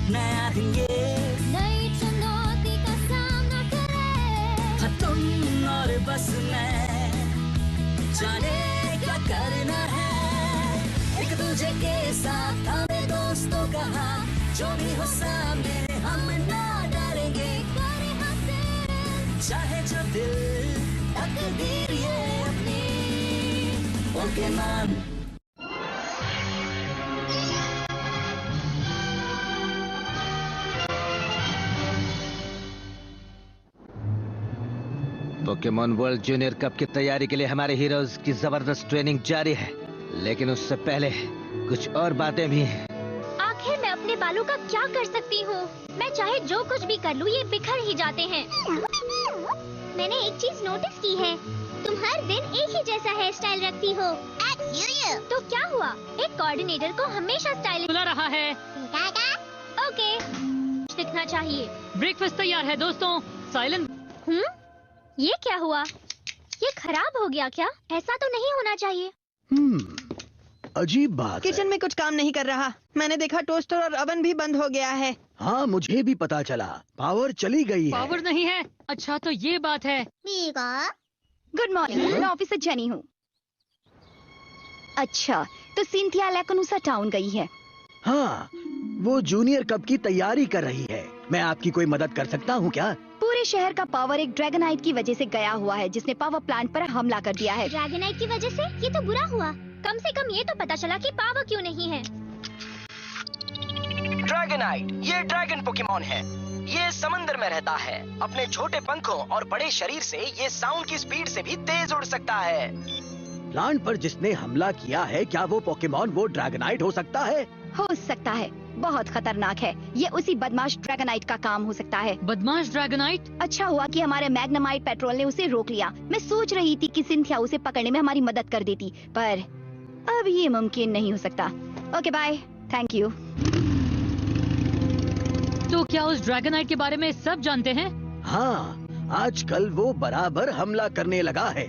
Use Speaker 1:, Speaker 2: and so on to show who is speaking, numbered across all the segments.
Speaker 1: नया दिन ये नई चुनौती का सामना करे हाँ तुम और बस मैं जाने क्या करना है एक दूजे के साथ हमें दोस्तों का हाथ जो भी हो सामने हम ना डरेंगे करे हासिल चाहे जो दिल तकदीर ये अपनी Pokemon
Speaker 2: Pokemon world junior cup की तैयारी के लिए हमारे हीरोज की जबरदस्त ट्रेनिंग जारी है, लेकिन उससे पहले कुछ और बातें भी हैं।
Speaker 3: आखिर मैं अपने बालों का क्या कर सकती हूँ? मैं चाहे जो कुछ भी कर लूँ ये बिखर ही जाते हैं। मैंने एक चीज नोटिस की है, तुम हर दिन एक ही जैसा हेयर स्टाइल रखती हो। तो क्या हुआ? एक कोऑर्डिनेटर को हमेशा स्टाइलिश
Speaker 4: बुला रहा है।
Speaker 3: ओके, दिखना चाहिए।
Speaker 4: ब्रेकफास्ट तैयार है दोस्तों। साइलेंट।
Speaker 3: ये क्या हुआ? ये खराब हो गया क्या? ऐसा तो नहीं होना चाहिए।
Speaker 5: अजीब बात
Speaker 6: किचन
Speaker 5: है।
Speaker 6: में कुछ काम नहीं कर रहा। मैंने देखा टोस्टर और अवन भी बंद हो गया है।
Speaker 5: हाँ मुझे भी पता चला, पावर चली गई है।
Speaker 4: पावर नहीं है? अच्छा तो ये बात है।
Speaker 7: गुड मॉर्निंग, मैं ऑफिसर जेनी हूँ। अच्छा तो सिंथिया लैकोनुसा टाउन गई है।
Speaker 5: हाँ वो जूनियर कप की तैयारी कर रही है। मैं आपकी कोई मदद कर सकता हूँ क्या?
Speaker 7: पूरे शहर का पावर एक ड्रैगनाइट की वजह से गया हुआ है जिसने पावर प्लांट पर हमला कर दिया है।
Speaker 3: ड्रैगनाइट की वजह से? ये तो बुरा हुआ। कम से कम ये तो पता चला कि पावर क्यों नहीं है।
Speaker 8: ड्रैगनाइट ये ड्रैगन पोकेमॉन है। ये समंदर में रहता है। अपने छोटे पंखों और बड़े शरीर से ये साउंड की स्पीड से भी तेज उड़ सकता है।
Speaker 5: प्लांट पर जिसने हमला किया है, क्या वो पोकेमॉन वो ड्रैगनाइट हो सकता है?
Speaker 7: हो सकता है, बहुत खतरनाक है। ये उसी बदमाश ड्रैगनाइट का काम हो सकता है।
Speaker 4: बदमाश ड्रैगनाइट?
Speaker 7: अच्छा हुआ कि हमारे मैग्नेमाइट पेट्रोल ने उसे रोक लिया। मैं सोच रही थी कि सिंथिया उसे पकड़ने में हमारी मदद कर देती, पर अब ये मुमकिन नहीं हो सकता। Okay bye, thank you.
Speaker 4: तो क्या उस ड्रैगनाइट के बारे में सब जानते हैं?
Speaker 5: हाँ, आजकल वो बराबर हमला करने लगा है।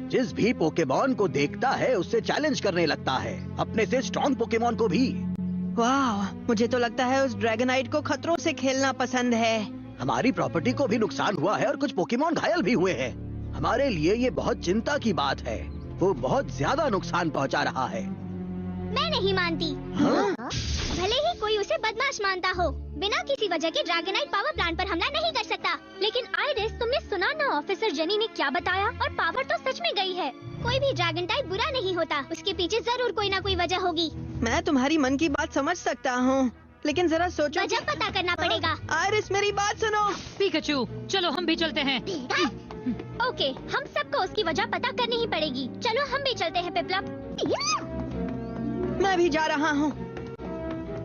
Speaker 5: जिस भी पोकेमॉन को देखता है उससे चैलेंज करने लगता है, अपने से स्ट्रॉन्ग पोकेमॉन को भी।
Speaker 6: वाह, मुझे तो लगता है उस ड्रैगनाइट को खतरों से खेलना पसंद है।
Speaker 5: हमारी प्रॉपर्टी को भी नुकसान हुआ है और कुछ पोकेमॉन घायल भी हुए हैं। हमारे लिए ये बहुत चिंता की बात है। वो बहुत ज्यादा नुकसान पहुंचा रहा है।
Speaker 3: मैं नहीं मानती।
Speaker 5: हाँ?
Speaker 3: भले ही कोई उसे बदमाश मानता हो, बिना किसी वजह के ड्रैगनाइट पावर प्लांट पर हमला नहीं कर सकता। लेकिन आइरिस, तुमने सुना ना ऑफिसर जेनी ने क्या बताया? और पावर तो सच में गई है। कोई भी ड्रैगन टाइप बुरा नहीं होता, उसके पीछे जरूर कोई ना कोई वजह होगी।
Speaker 6: मैं तुम्हारी मन की बात समझ सकता हूँ, लेकिन जरा सोचो।
Speaker 3: वजह पता करना पड़ेगा।
Speaker 6: आइरिस मेरी बात सुनो।
Speaker 4: पिकाचू, चलो हम भी चलते हैं।
Speaker 3: ओके, हम सबको उसकी वजह पता करनी ही पड़ेगी। चलो हम भी चलते हैं पिपलप।
Speaker 6: मैं भी जा रहा हूँ।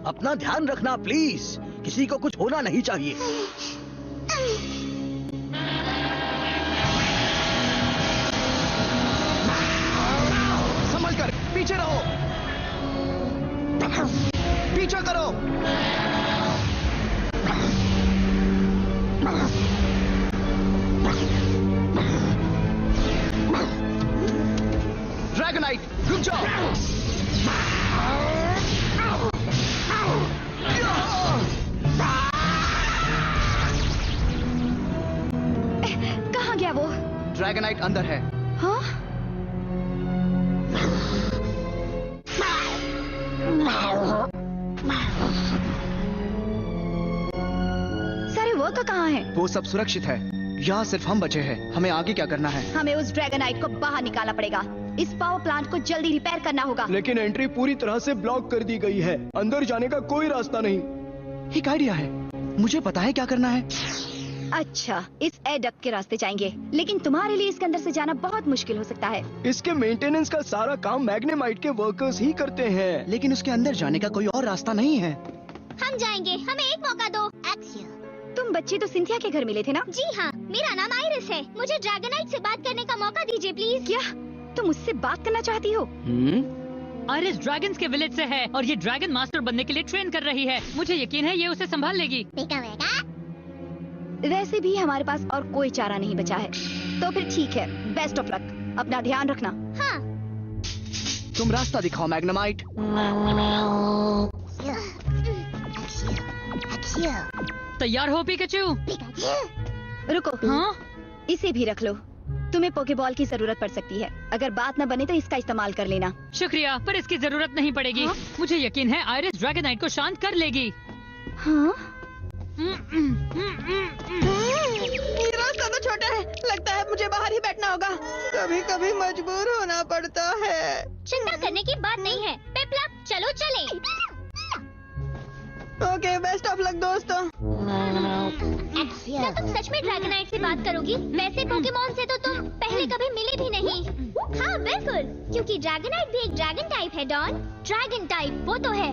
Speaker 5: अपना ध्यान रखना प्लीज, किसी को कुछ होना नहीं चाहिए।
Speaker 8: संभल कर, पीछे रहो। पीछा करो। ड्रैगनाइट, रुक जाओ।
Speaker 7: कहाँ गया वो?
Speaker 8: ड्रैगनाइट अंदर है।
Speaker 7: हाँ? सारे वर्कर कहाँ है?
Speaker 9: वो सब सुरक्षित है। यहाँ सिर्फ हम बचे हैं। हमें आगे क्या करना है?
Speaker 7: हमें उस ड्रैगनाइट को बाहर निकालना पड़ेगा। इस पावर प्लांट को जल्दी रिपेयर करना होगा।
Speaker 10: लेकिन एंट्री पूरी तरह से ब्लॉक कर दी गई है। अंदर जाने का कोई रास्ता नहीं।
Speaker 9: एक आइडिया है, मुझे पता है क्या करना है।
Speaker 7: अच्छा, इस एयर डक्ट के रास्ते जाएंगे, लेकिन तुम्हारे लिए इसके अंदर से जाना बहुत मुश्किल हो सकता है।
Speaker 10: इसके मेंटेनेंस का सारा काम मैग्नेमाइट के वर्कर्स ही करते हैं।
Speaker 9: लेकिन उसके अंदर जाने का कोई और रास्ता नहीं है।
Speaker 3: हम जाएंगे, हमें एक मौका दो।
Speaker 7: तुम बच्चे तो सिंथिया के घर मिले थे ना?
Speaker 3: जी हाँ, मेरा नाम आइरिस है। मुझे ड्रैगनाइट से बात करने का मौका दीजिए प्लीज।
Speaker 7: क्या तुम मुझसे बात करना चाहती हो?
Speaker 4: आइरिस ड्रैगन्स के विलेज से है और ये ड्रैगन मास्टर बनने के लिए ट्रेन कर रही है। मुझे यकीन है ये उसे संभाल लेगी।
Speaker 7: वैसे भी हमारे पास और कोई चारा नहीं बचा है, तो फिर ठीक है। बेस्ट ऑफ लक, अपना ध्यान रखना।
Speaker 3: हाँ।
Speaker 9: तुम रास्ता दिखाओ मैग्नेमाइट।
Speaker 4: तैयार हो पिकाचू?
Speaker 7: रुको।
Speaker 4: हाँ?
Speaker 7: इसे भी रख लो, तुम्हें पोकेबॉल की जरूरत पड़ सकती है। अगर बात न बने तो इसका इस्तेमाल कर लेना।
Speaker 4: शुक्रिया, पर इसकी जरूरत नहीं पड़ेगी।
Speaker 7: हाँ?
Speaker 4: मुझे यकीन है आइरिस ड्रैगनाइट को शांत कर लेगी।
Speaker 7: हाँ?
Speaker 6: ये रास्ता तो छोटा है, लगता है मुझे बाहर ही बैठना होगा। कभी कभी मजबूर होना पड़ता है।
Speaker 3: चिंता करने की बात नहीं है। पेपलप, चलो चले।
Speaker 6: ओके, बेस्ट ऑफ लक दोस्तों।
Speaker 3: क्या तुम सच में ड्रैगनाइट से बात करोगी? वैसे पोकेमॉन से तो तुम पहले कभी मिले भी नहीं। हाँ बिल्कुल, क्योंकि ड्रैगनाइट भी एक ड्रैगन टाइप है डॉन। ड्रैगन टाइप वो तो है।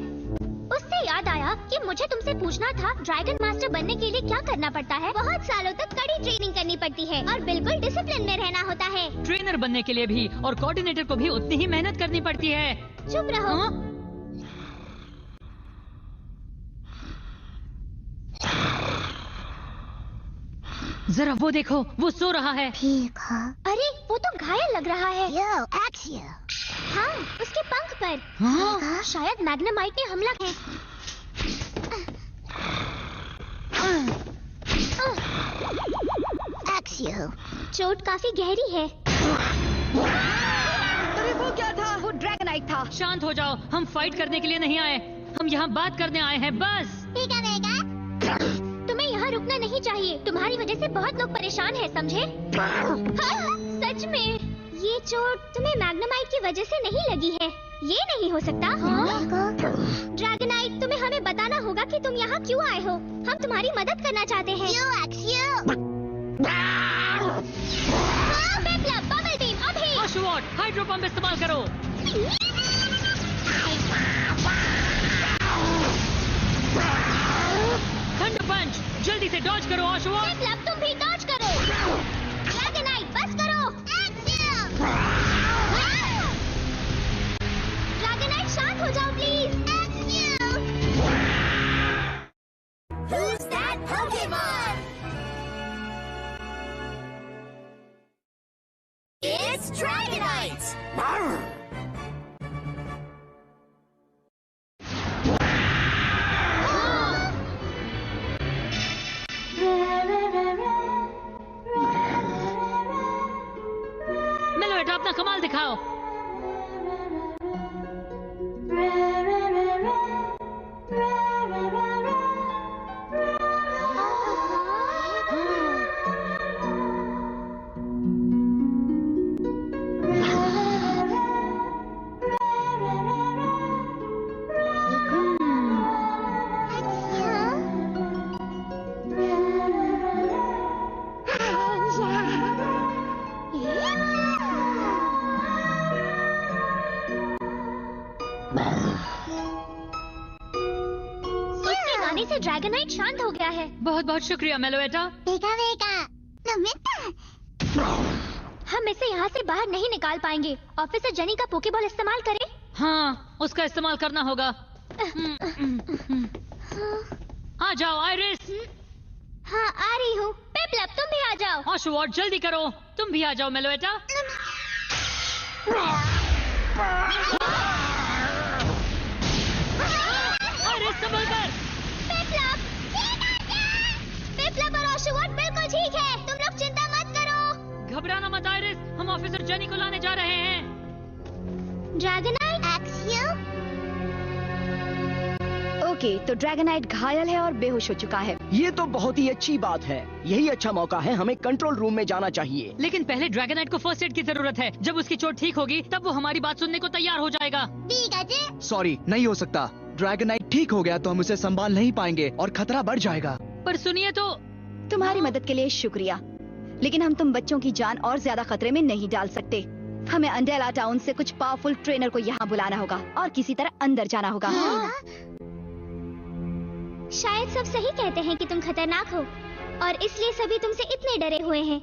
Speaker 3: उससे याद आया कि मुझे तुमसे पूछना था, ड्रैगन मास्टर बनने के लिए क्या करना पड़ता है? बहुत सालों तक कड़ी ट्रेनिंग करनी पड़ती है और बिल्कुल डिसिप्लिन में रहना होता है।
Speaker 4: ट्रेनर बनने के लिए भी और कोऑर्डिनेटर को भी उतनी ही मेहनत करनी पड़ती है।
Speaker 3: चुप रहो।
Speaker 4: हाँ? जरा वो देखो, वो सो रहा है।
Speaker 3: अरे वो तो घायल लग रहा है। हाँ, उसके पंख पर।
Speaker 4: हाँ?
Speaker 3: शायद मैग्नेमाइट ने हमला किया। चोट काफी गहरी है।
Speaker 7: अरे वो क्या था? वो ड्रैगनाइट था।
Speaker 4: शांत हो जाओ, हम फाइट करने के लिए नहीं आए, हम यहाँ बात करने आए हैं बस।
Speaker 3: तुम्हें यहाँ रुकना नहीं चाहिए, तुम्हारी वजह से बहुत लोग परेशान हैं, समझे? हाँ, सच में ये चोट तुम्हें मैग्नेमाइट की वजह से नहीं लगी है, ये नहीं हो सकता। ड्रैगनाइट, तुम्हें हमें बताना होगा कि तुम यहाँ क्यों आए हो। हम तुम्हारी मदद करना चाहते हैं। बबल बीम अभी।
Speaker 4: ऑशवॉट, हाइड्रो पंप इस्तेमाल करो। थंडर पंच, जल्दी से डॉज करो ऑशवॉट।
Speaker 3: तुम भी डॉज करो। ड्रैगनाइट, बस करो। ड्रैगनाइट, शांत हो जाओ please. Who's that Pokemon? It's Dragonite!
Speaker 4: मेलोएटा, अपना कमाल दिखाओ।
Speaker 3: से ड्रैगनाइट शांत हो गया है।
Speaker 4: बहुत बहुत शुक्रिया मेलोएटा।
Speaker 3: हम इसे यहाँ से बाहर नहीं निकाल पाएंगे। ऑफिसर जेनी का पोकेबॉल इस्तेमाल करें?
Speaker 4: हाँ, उसका इस्तेमाल करना होगा। आ जाओ आइरिस।
Speaker 3: हाँ, आ रही हूँ। पेपलप, तुम भी आ जाओ।
Speaker 4: ऑशवॉट, जल्दी करो, तुम भी आ जाओ मेलोएटा। आइरिस, संभल कर।
Speaker 3: पेपलप और ऑशवॉट बिल्कुल ठीक है, तुम लोग चिंता मत करो।
Speaker 4: घबराना मत आइरिस, हम ऑफिसर जेनी को लाने जा रहे हैं।
Speaker 3: ड्रैगनाइट,
Speaker 7: ओके, तो ड्रैगनाइट घायल है और बेहोश हो चुका है।
Speaker 5: ये तो बहुत ही अच्छी बात है। यही अच्छा मौका है, हमें कंट्रोल रूम में जाना चाहिए।
Speaker 4: लेकिन पहले ड्रैगनाइट को फर्स्ट एड की जरूरत है। जब उसकी चोट ठीक होगी तब वो हमारी बात सुनने को तैयार हो जाएगा।
Speaker 9: सॉरी, नहीं हो सकता। ड्रैगनाइट ठीक हो गया तो हम उसे संभाल नहीं पाएंगे और खतरा बढ़ जाएगा।
Speaker 4: पर सुनिए तो।
Speaker 7: तुम्हारी मदद के लिए शुक्रिया, लेकिन हम तुम बच्चों की जान और ज्यादा खतरे में नहीं डाल सकते। हमें अंडेला टाउन से कुछ पावरफुल ट्रेनर को यहाँ बुलाना होगा और किसी तरह अंदर जाना होगा।
Speaker 3: शायद सब सही कहते हैं कि तुम खतरनाक हो और इसलिए सभी तुमसे इतने डरे हुए हैं।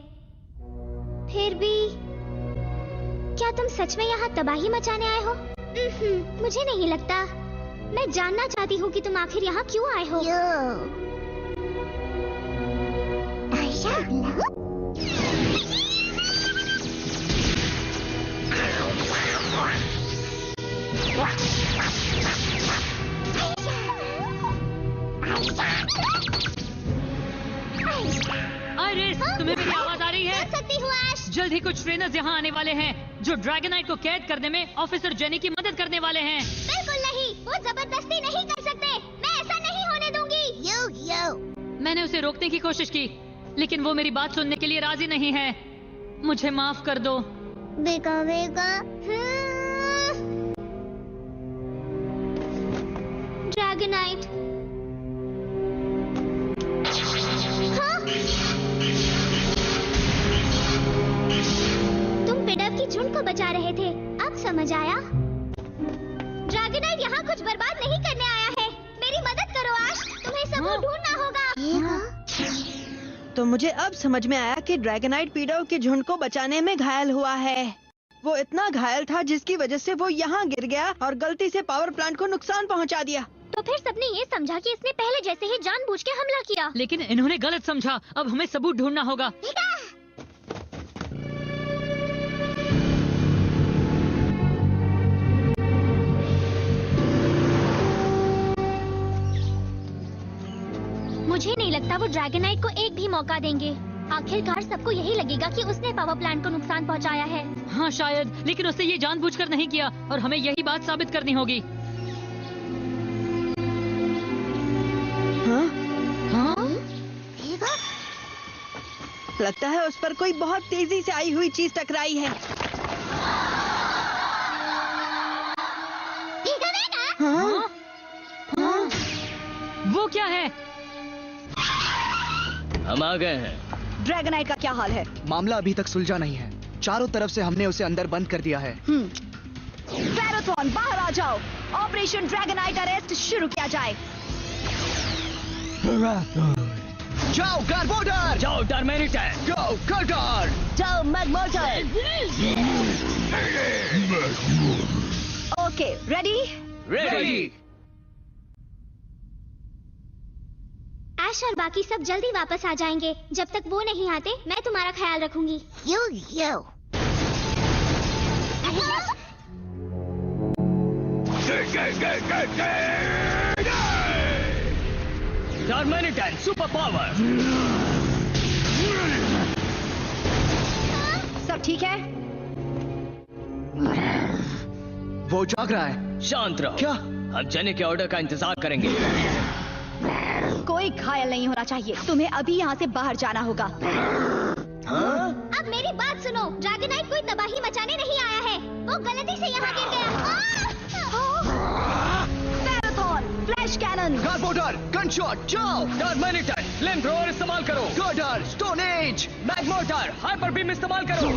Speaker 3: फिर भी क्या तुम सच में यहाँ तबाही मचाने आए हो? मुझे नहीं लगता। मैं जानना चाहती हूँ कि तुम आखिर यहाँ क्यों आए हो।
Speaker 4: आइरिस, तुम्हें मेरी आवाज आ रही है?
Speaker 3: सुन सकती हूँ ऐश।
Speaker 4: जल्द ही कुछ ट्रेनर्स यहाँ आने वाले हैं जो ड्रैगनाइट को कैद करने में ऑफिसर जेनी की मदद करने वाले हैं।
Speaker 3: बिल्कुल नहीं, वो जबरदस्ती नहीं कर सकते। मैं ऐसा नहीं होने दूंगी।
Speaker 4: मैंने उसे रोकने की कोशिश की, लेकिन वो मेरी बात सुनने के लिए राजी नहीं है। मुझे माफ कर दो।
Speaker 3: ड्रैगनाइट। हाँ? तुम पिडव की झुंड को बचा रहे थे, अब समझ आया। ड्रैगनाइट यहाँ कुछ बर्बाद नहीं करने आया है। मेरी मदद करो आश, तुम्हें सबूत ढूंढना होगा।
Speaker 6: तो मुझे अब समझ में आया कि ड्रैगनाइट पीडव के झुंड को बचाने में घायल हुआ है। वो इतना घायल था जिसकी वजह से वो यहाँ गिर गया और गलती से पावर प्लांट को नुकसान पहुँचा दिया।
Speaker 3: तो फिर सबने ये समझा कि इसने पहले जैसे ही जानबूझ के हमला किया।
Speaker 4: लेकिन इन्होंने गलत समझा। अब हमें सबूत ढूंढना होगा।
Speaker 3: मुझे नहीं लगता वो ड्रैगनाइट को एक भी मौका देंगे। आखिरकार सबको यही लगेगा कि उसने पावर प्लांट को नुकसान पहुंचाया है।
Speaker 4: हाँ शायद, लेकिन उसने ये जानबूझकर नहीं किया और हमें यही बात साबित करनी होगी।
Speaker 6: हाँ?
Speaker 4: हाँ?
Speaker 6: लगता है उस पर कोई बहुत तेजी से आई हुई चीज टकराई है।
Speaker 4: हाँ? हाँ? वो क्या है?
Speaker 2: हम आ गए हैं।
Speaker 7: ड्रैगनाइट का क्या हाल है?
Speaker 9: मामला अभी तक सुलझा नहीं है। चारों तरफ से हमने उसे अंदर बंद कर दिया है।
Speaker 7: पैराथॉन, बाहर आ जाओ। ऑपरेशन ड्रैगनाइट अरेस्ट शुरू किया जाए।
Speaker 5: जाओ गार्बोडर,
Speaker 2: जाओ टर्मिनेटर,
Speaker 5: जाओ कर्टर,
Speaker 7: जाओ मैगमोटर। Okay, ready?
Speaker 2: रेडी।
Speaker 3: ऐश और बाकी सब जल्दी वापस आ जाएंगे। जब तक वो नहीं आते, मैं तुम्हारा ख्याल रखूंगी।
Speaker 2: Terminator super power.
Speaker 7: सब ठीक है?
Speaker 9: वो जाग रहा है।
Speaker 2: शांत रहो।
Speaker 9: क्या?
Speaker 2: हम जेनी के ऑर्डर का इंतजार करेंगे।
Speaker 7: कोई घायल नहीं होना चाहिए। तुम्हें अभी यहाँ से बाहर जाना होगा।
Speaker 3: अब मेरी बात सुनो। ड्रैगनाइट कोई तबाही मचाने नहीं आया है। वो गलती से यहाँ गिर गया।
Speaker 7: पैराथॉन, फ्लैश कैनन।
Speaker 5: गार्बोडर, गनशॉट, जाओ।
Speaker 2: टर्मिनेटर फ्लेम थ्रोअर इस्तेमाल करो।
Speaker 5: कर्टर, stone edge,
Speaker 2: Magmortar hyper beam इस्तेमाल करो।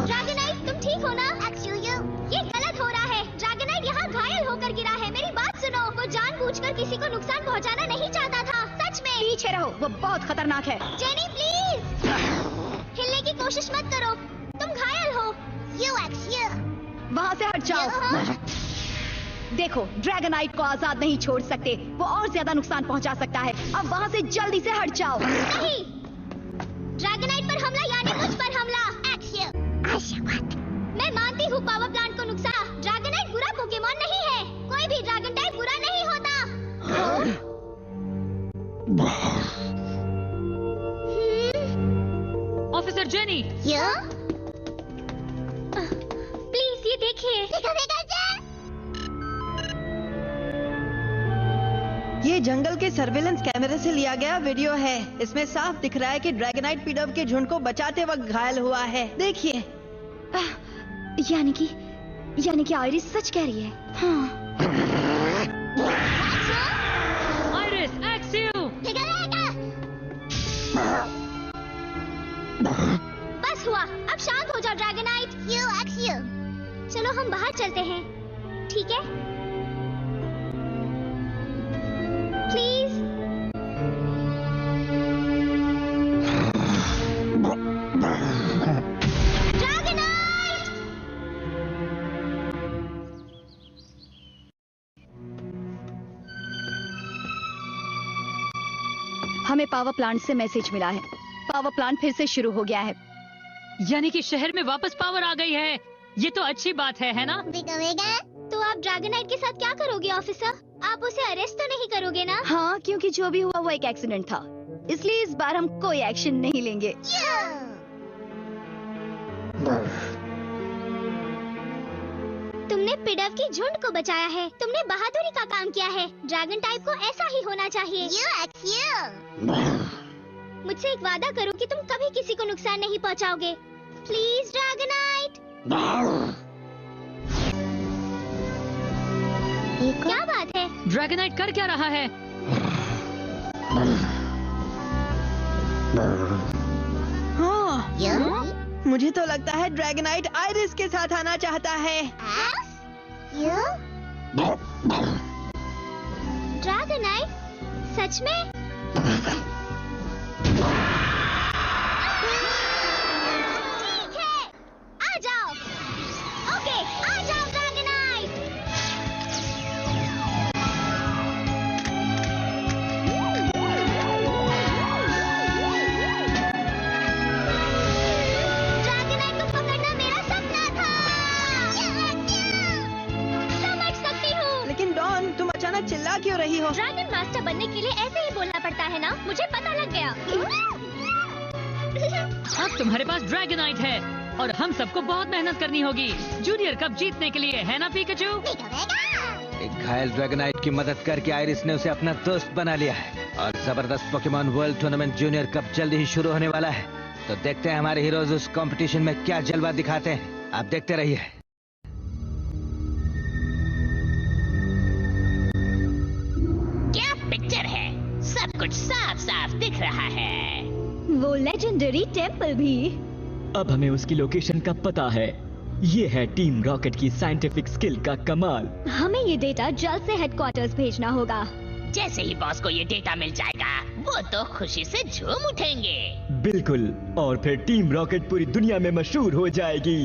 Speaker 3: ड्रैगनाइट, तुम ठीक हो ना? ये गलत हो रहा है। ड्रैगनाइट यहाँ घायल होकर गिरा है। मेरी बात सुनो। वो जानबूझकर किसी को नुकसान पहुँचाना नहीं चाहता था। सच में।
Speaker 7: पीछे रहो, वो बहुत खतरनाक है।
Speaker 3: जेनी प्लीज, हिलने की कोशिश मत करो। तुम घायल हो।
Speaker 7: वहाँ से हट जाओ। देखो, ड्रैगनाइट को आजाद नहीं छोड़ सकते। वो और ज्यादा नुकसान पहुँचा सकता है। अब वहाँ से जल्दी से हट जाओ।
Speaker 3: नहीं, ड्रैगनाइट पर हमला यानी मुझ पर हमला। मैं मानती हूँ पावर प्लांट को नुकसान। ड्रैगनाइट बुरा पोकेमॉन नहीं है। कोई भी ड्रैगन टाइप बुरा नहीं होता।
Speaker 4: Officer jenny.
Speaker 6: जंगल के सर्विलेंस कैमरे से लिया गया वीडियो है। इसमें साफ दिख रहा है कि ड्रैगनाइट पीडव के झुंड को बचाते वक्त घायल हुआ है। देखिए।
Speaker 7: यानी कि आइरिस सच कह रही है। हाँ।
Speaker 4: आइरिस, एक्सियो!
Speaker 3: बस हुआ, अब शांत हो जाओ ड्रैगनाइट। चलो हम बाहर चलते हैं, ठीक है? प्लीज। ड्रैगनाइट!
Speaker 7: हमें पावर प्लांट से मैसेज मिला है। पावर प्लांट फिर से शुरू हो गया है।
Speaker 4: यानी कि शहर में वापस पावर आ गई है। ये तो अच्छी बात है ना?
Speaker 3: तो आप ड्रैगनाइट के साथ क्या करोगे ऑफिसर? आप उसे अरेस्ट तो नहीं करोगे ना?
Speaker 7: हाँ, क्योंकि जो भी हुआ वो एक एक्सीडेंट था, इसलिए इस बार हम कोई एक्शन नहीं लेंगे।
Speaker 3: तुमने पिडव की झुंड को बचाया है। तुमने बहादुरी का काम किया है। ड्रैगन टाइप को ऐसा ही होना चाहिए। मुझसे एक वादा करो कि तुम कभी किसी को नुकसान नहीं पहुंचाओगे। Please Dragonite. क्या बात है?
Speaker 4: ड्रैगनाइट कर क्या रहा है?
Speaker 6: हाँ, मुझे तो लगता है ड्रैगनाइट आइरिस के साथ आना चाहता है।
Speaker 3: ड्रैगनाइट? सच में? ठीक है, आ जाओ। ओके, आ जाओ ड्रैगनाइट। ड्रैगनाइट को पकड़ना मेरा सपना था। समझ सकती हूँ।
Speaker 6: लेकिन डॉन, तुम अचानक चिल्ला क्यों रही हो?
Speaker 3: ड्रैगन मास्टर बनने के लिए ऐसे ही बोलना पड़ता है ना? मुझे पता लग गया।
Speaker 4: अब तुम्हारे पास ड्रैगनाइट है और हम सबको बहुत मेहनत करनी होगी जूनियर कप जीतने के लिए, है ना पिकाचू?
Speaker 2: एक घायल ड्रैगनाइट की मदद करके आइरिस ने उसे अपना दोस्त बना लिया है और जबरदस्त Pokemon world tournament junior cup जल्दी ही शुरू होने वाला है। तो देखते हैं हमारे हीरोज उस कंपटीशन में क्या जलवा दिखाते हैं। आप देखते रहिए।
Speaker 11: क्या पिक्चर है? सब कुछ साफ साफ दिख रहा है।
Speaker 7: वो लेजेंडरी टेम्पल भी।
Speaker 12: अब हमें उसकी लोकेशन का पता है। ये है टीम रॉकेट की साइंटिफिक स्किल का कमाल।
Speaker 7: हमें ये डेटा जल्द से हेडक्वार्टर्स भेजना होगा।
Speaker 11: जैसे ही बॉस को ये डेटा मिल जाएगा, वो तो खुशी से झूम उठेंगे।
Speaker 12: बिल्कुल, और फिर टीम रॉकेट पूरी दुनिया में मशहूर हो जाएगी।